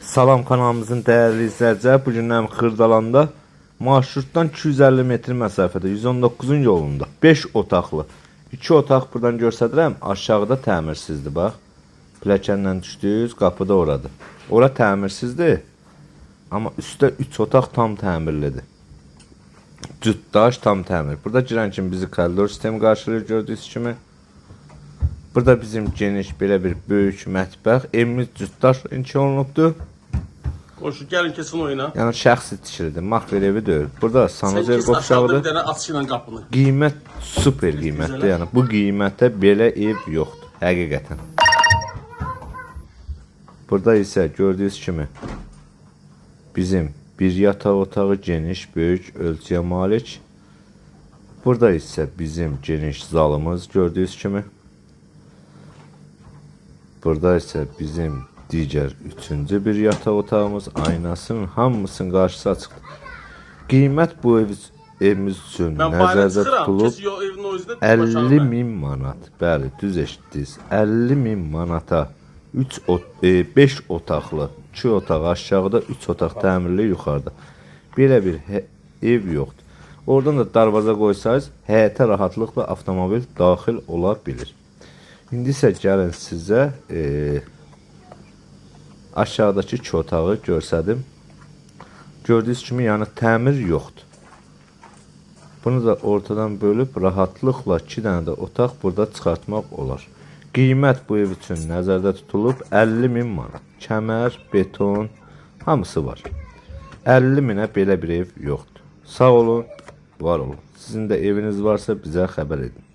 Salam kanalımızın değerli izləyicilər, bugün Xırdalanda marşrutdan 250 metr məsafədə 119-un yolunda 5 otaqlı 2 otaq buradan göstərirəm. Aşağıda təmirsizdir, bax. Pilləkəndən düşdünüz, qapıda oradır. Ora təmirsizdir, amma üstdə 3 otaq tam təmirlidir. Cütdaş tam təmir. Burada girən kimi bizi koridor sistemi qarşılayır, gördüyünüz kimi. Burada bizim geniş belə bir böyük mətbəx. Evimiz cütdaş inşa olunubdur. Qoşu, gəlin kesin oyuna. Yəni şəxsi tikilidir, makler evi deyil. Burada sanuzel qovşağıdır. Bir dənə açı ilə qapını. Qiymət super qiymətdir. Yəni bu qiymətə belə ev yoxdur, həqiqətən. Burada isə gördüyünüz kimi bizim bir yataq otağı geniş, böyük ölçüyə malik. Burada isə bizim geniş zalımız gördüyünüz kimi. Burada isə bizim digər üçüncü bir yataq otağımız, aynasının hamısının qarşısı açıqdır. Qiymət bu evimiz üçün nəzərdə tutulub 50.000 manat. Bəli, düz eşitdiniz. 50.000 manata 5 otaqlı, 2 otaq aşağıda, 3 otaq təmirli yuxarıda. Belə bir ev yoxdur. Oradan da darvaza qoysanız, həyətə rahatlıqla avtomobil daxil ola bilir. İndi isə gəlin sizə aşağıdakı 2 otağı görsədim. Gördüyünüz kimi yəni təmir yoxdur. Bunu da ortadan bölüb rahatlıqla 2 dənə də otaq burada çıxartmaq olar. Qiymət bu ev üçün nəzərdə tutulub 50.000 manat. Kəmər, beton, hamısı var. 50.000-ə belə bir ev yoxdur. Sağ olun, var olun. Sizin də eviniz varsa bizə xəbər edin.